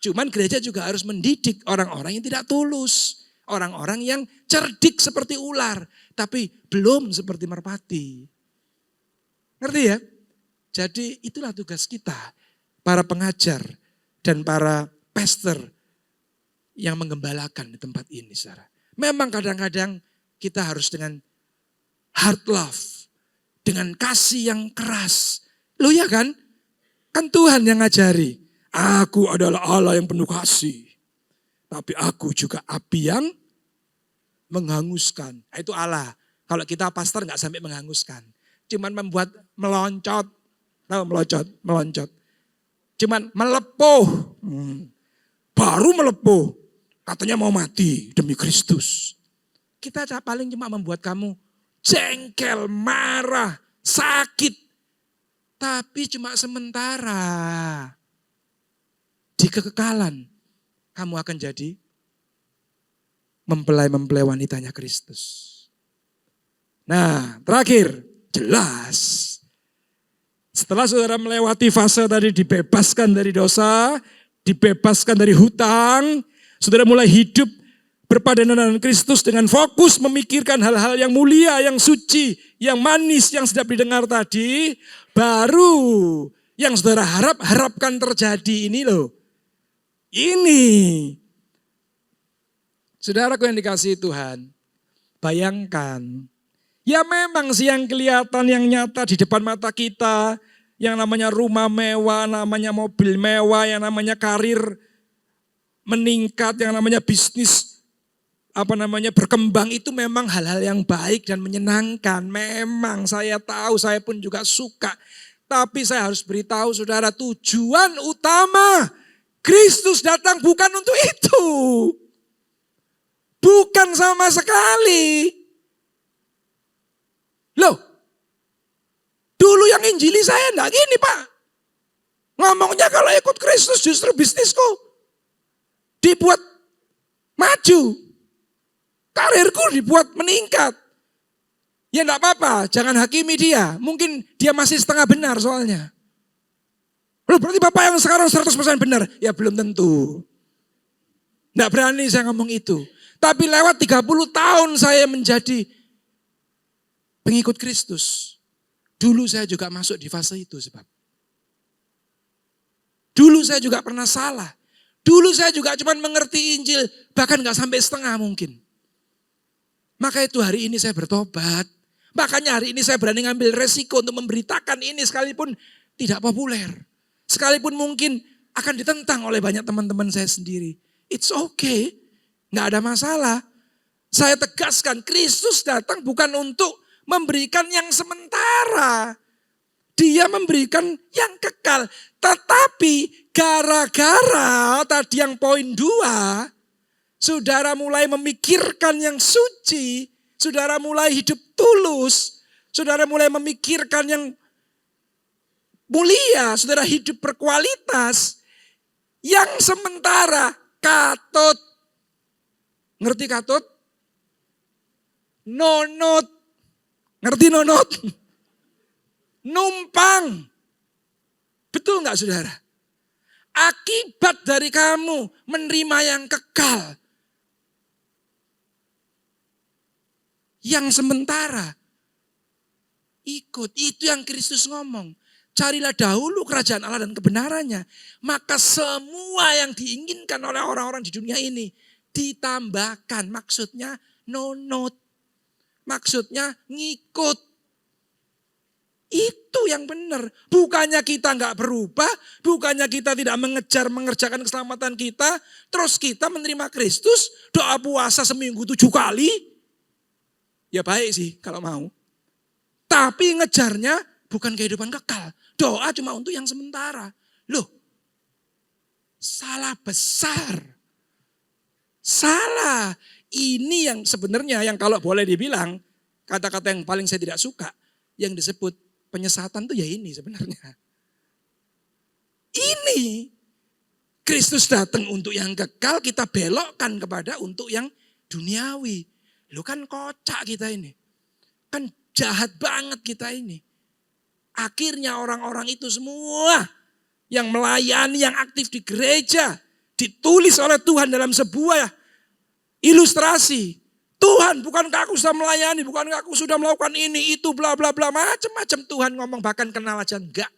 Cuman gereja juga harus mendidik orang-orang yang tidak tulus. Orang-orang yang cerdik seperti ular. Tapi belum seperti merpati. Ngerti ya? Jadi itulah tugas kita. Para pengajar dan para pastor yang menggembalakan di tempat ini. Saudara. Memang kadang-kadang kita harus dengan hard love. Dengan kasih yang keras. Loh ya kan? Kan Tuhan yang ngajari. Aku adalah Allah yang penuh kasih. Tapi aku juga api yang menghanguskan. Nah, itu Allah. Kalau kita pastor gak sampai menghanguskan. Cuman membuat meloncat. Tahu meloncat. Cuman melepuh. Baru melepuh. Katanya mau mati demi Kristus. Kita paling cuma membuat kamu jengkel, marah, sakit. Tapi cuma sementara. Di kekekalan kamu akan jadi mempelai-mempelai wanitanya Kristus. Nah terakhir, jelas. Setelah saudara melewati fase tadi dibebaskan dari dosa, dibebaskan dari hutang, saudara mulai hidup berpadanan dengan Kristus dengan fokus memikirkan hal-hal yang mulia, yang suci, yang manis, yang sedap didengar tadi. Baru yang saudara harapkan terjadi ini loh. Ini. Saudaraku yang dikasihi Tuhan, bayangkan. Ya memang sih yang kelihatan, yang nyata di depan mata kita. Yang namanya rumah mewah, namanya mobil mewah, yang namanya karir meningkat, yang namanya bisnis berkembang itu memang hal-hal yang baik dan menyenangkan. Memang saya tahu, saya pun juga suka. Tapi saya harus beritahu saudara, tujuan utama Kristus datang bukan untuk itu. Bukan sama sekali. Loh, dulu yang injili saya enggak gini Pak. Ngomongnya kalau ikut Kristus justru bisnisku dibuat maju. Karirku dibuat meningkat. Ya enggak apa-apa, jangan hakimi dia. Mungkin dia masih setengah benar soalnya. Loh berarti Bapak yang sekarang 100% benar? Ya belum tentu. Enggak berani saya ngomong itu. Tapi lewat 30 tahun saya menjadi pengikut Kristus. Dulu saya juga masuk di fase itu sebab. Dulu saya juga pernah salah. Dulu saya juga cuma mengerti Injil, bahkan gak sampai setengah mungkin. Maka itu hari ini saya bertobat. Makanya hari ini saya berani ngambil resiko untuk memberitakan ini sekalipun tidak populer. Sekalipun mungkin akan ditentang oleh banyak teman-teman saya sendiri. It's okay, gak ada masalah. Saya tegaskan Kristus datang bukan untuk memberikan yang sementara. Dia memberikan yang kekal. Tetapi gara-gara tadi yang poin 2, saudara mulai memikirkan yang suci, saudara mulai hidup tulus, saudara mulai memikirkan yang mulia, saudara hidup berkualitas, yang sementara katut. Ngerti katut? nonot. Ngerti nonot? Numpang. Betul nggak saudara? Akibat dari kamu menerima yang kekal, yang sementara, ikut. Itu yang Kristus ngomong. Carilah dahulu kerajaan Allah dan kebenarannya. Maka semua yang diinginkan oleh orang-orang di dunia ini ditambahkan. Maksudnya nonot. Maksudnya ngikut. Itu yang benar. Bukannya kita nggak berubah. Bukannya kita tidak mengerjakan keselamatan kita. Terus kita menerima Kristus. Doa puasa seminggu 7 kali. Ya baik sih kalau mau. Tapi ngejarnya bukan kehidupan kekal. Doa cuma untuk yang sementara. Loh, salah besar. Salah. Ini yang sebenarnya yang kalau boleh dibilang, kata-kata yang paling saya tidak suka, yang disebut penyesatan tuh ya ini sebenarnya. Ini. Kristus datang untuk yang kekal, kita belokkan kepada untuk yang duniawi. Loh kan kocak kita ini. Kan jahat banget kita ini. Akhirnya orang-orang itu semua yang melayani, yang aktif di gereja, ditulis oleh Tuhan dalam sebuah ilustrasi. Tuhan, bukankah aku sudah melayani, bukankah aku sudah melakukan ini, itu, bla bla bla, macam-macam Tuhan ngomong, bahkan kenal aja enggak.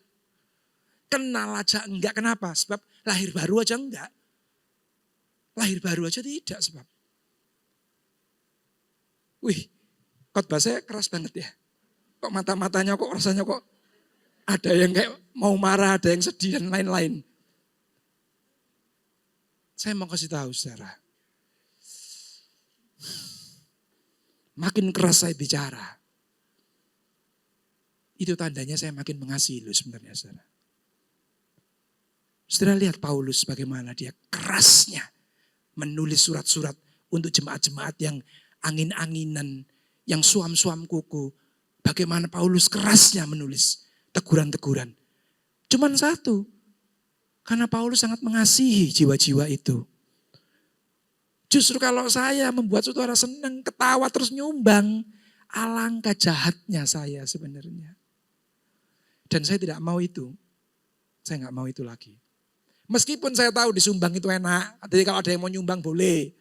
Kenal aja enggak, kenapa? Sebab lahir baru aja enggak. Lahir baru aja tidak sebab. Wih, khotbah saya keras banget ya. Kok mata-matanya kok rasanya kok ada yang kayak mau marah, ada yang sedih dan lain-lain. Saya mau kasih tahu saudara. Makin keras saya bicara. Itu tandanya saya makin mengasihi lu sebenarnya saudara. Saudara lihat Paulus bagaimana dia kerasnya menulis surat-surat untuk jemaat-jemaat yang angin-anginan, yang suam-suam kuku. Bagaimana Paulus kerasnya menulis teguran-teguran. Cuman satu, karena Paulus sangat mengasihi jiwa-jiwa itu. Justru kalau saya membuat saudara senang, ketawa terus nyumbang, alangkah jahatnya saya sebenarnya. Dan saya tidak mau itu. Saya nggak mau itu lagi. Meskipun saya tahu disumbang itu enak, jadi kalau ada yang mau nyumbang boleh.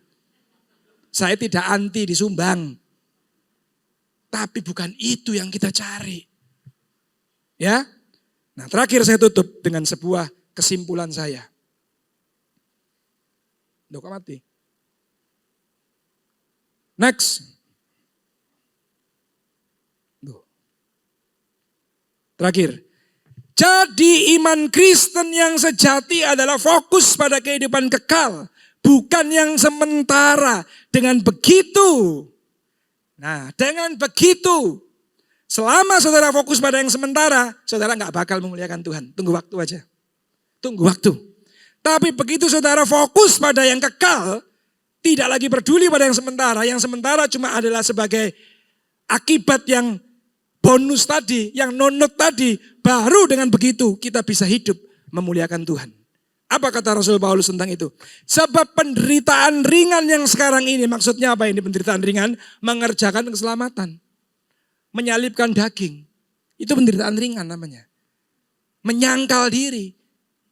Saya tidak anti disumbang. Tapi bukan itu yang kita cari. Ya. Nah, terakhir saya tutup dengan sebuah kesimpulan saya. Duh, kok mati? Next. Duh. Terakhir. Jadi iman Kristen yang sejati adalah fokus pada kehidupan kekal. Bukan yang sementara. Dengan begitu. Nah, dengan begitu. Selama saudara fokus pada yang sementara, saudara gak bakal memuliakan Tuhan. Tunggu waktu aja. Tunggu waktu. Tapi begitu saudara fokus pada yang kekal, tidak lagi peduli pada yang sementara. Yang sementara cuma adalah sebagai akibat yang bonus tadi, yang nonot tadi. Baru dengan begitu kita bisa hidup memuliakan Tuhan. Apa kata Rasul Paulus tentang itu? Sebab penderitaan ringan yang sekarang ini, maksudnya apa ini penderitaan ringan? Mengerjakan keselamatan. Menyalibkan daging. Itu penderitaan ringan namanya. Menyangkal diri.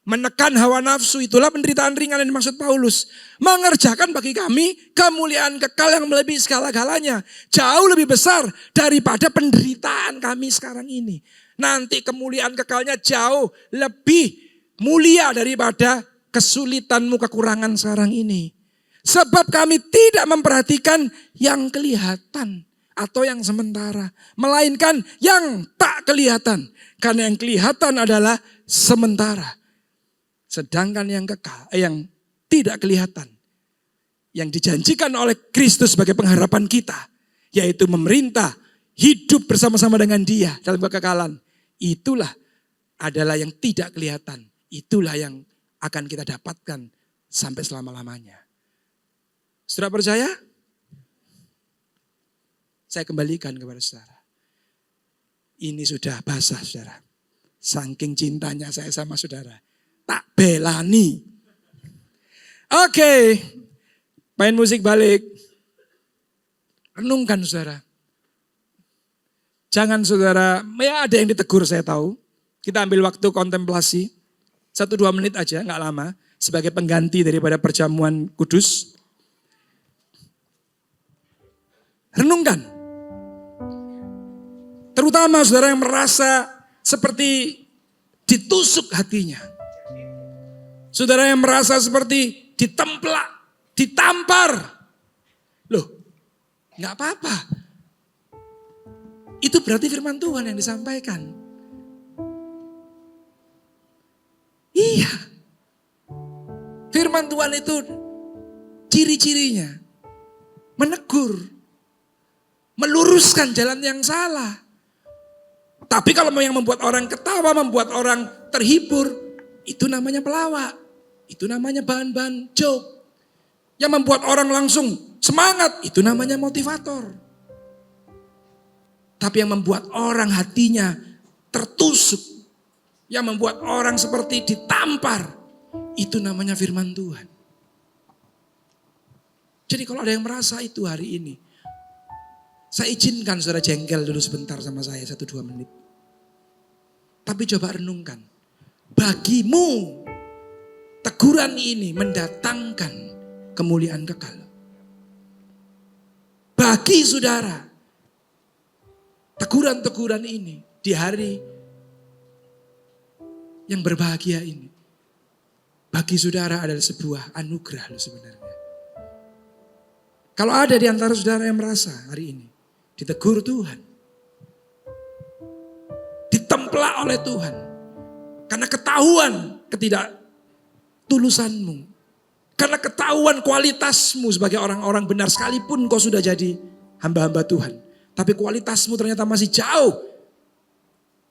Menekan hawa nafsu, itulah penderitaan ringan yang dimaksud Paulus. Mengerjakan bagi kami kemuliaan kekal yang melebihi segala-galanya. Jauh lebih besar daripada penderitaan kami sekarang ini. Nanti kemuliaan kekalnya jauh lebih mulia daripada kesulitanmu, kekurangan sekarang ini. Sebab kami tidak memperhatikan yang kelihatan atau yang sementara. Melainkan yang tak kelihatan. Karena yang kelihatan adalah sementara. Sedangkan yang kekal, yang tidak kelihatan. Yang dijanjikan oleh Kristus sebagai pengharapan kita. Yaitu memerintah, hidup bersama-sama dengan Dia dalam kekekalan. Itulah adalah yang tidak kelihatan. Itulah yang akan kita dapatkan sampai selama-lamanya. Saudara percaya? Saya kembalikan kepada saudara. Ini sudah basah saudara. Saking cintanya saya sama saudara. Tak belani. Oke. Main musik balik. Renungkan saudara. Jangan saudara, ya ada yang ditegur saya tahu. Kita ambil waktu kontemplasi. 1-2 menit aja, nggak lama. Sebagai pengganti daripada perjamuan kudus. Renungkan. Terutama saudara yang merasa seperti ditusuk hatinya. Saudara yang merasa seperti ditemplak, ditampar. Loh, nggak apa-apa. Itu berarti firman Tuhan yang disampaikan. Iya. Firman Tuhan itu ciri-cirinya menegur, meluruskan jalan yang salah. Tapi kalau yang membuat orang ketawa, membuat orang terhibur, itu namanya pelawak. Itu namanya bahan-bahan joke. Yang membuat orang langsung semangat, itu namanya motivator. Tapi yang membuat orang hatinya tertusuk, yang membuat orang seperti ditampar, itu namanya firman Tuhan. Jadi kalau ada yang merasa itu hari ini, saya izinkan saudara jengkel dulu sebentar sama saya 1-2 menit. Tapi coba renungkan. Bagimu teguran ini mendatangkan kemuliaan kekal. Bagi saudara, teguran-teguran ini di hari yang berbahagia ini, bagi saudara adalah sebuah anugerah loh sebenarnya. Kalau ada di antara saudara yang merasa hari ini ditegur Tuhan, ditemplak oleh Tuhan, karena ketahuan ketidaktulusanmu, karena ketahuan kualitasmu sebagai orang-orang benar, sekalipun kau sudah jadi hamba-hamba Tuhan, tapi kualitasmu ternyata masih jauh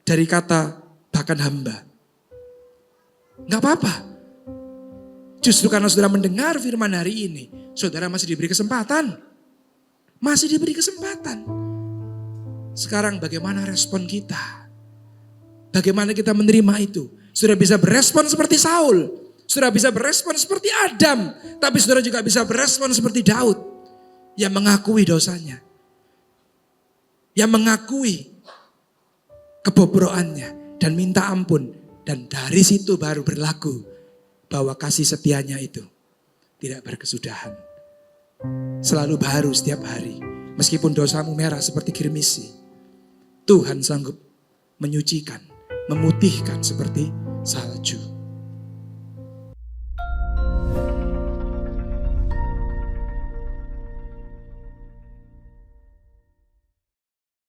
dari kata bahkan hamba. Gak apa-apa. Justru karena saudara mendengar firman hari ini, saudara masih diberi kesempatan. Masih diberi kesempatan. Sekarang bagaimana respon kita? Bagaimana kita menerima itu? Saudara bisa berespon seperti Saul. Saudara bisa berespon seperti Adam. Tapi saudara juga bisa berespon seperti Daud. Yang mengakui dosanya. Yang mengakui kebobrokannya. Dan minta ampun. Dan dari situ baru berlaku bahwa kasih setianya itu tidak berkesudahan. Selalu baru setiap hari. Meskipun dosamu merah seperti kirmisi, Tuhan sanggup menyucikan, memutihkan seperti salju.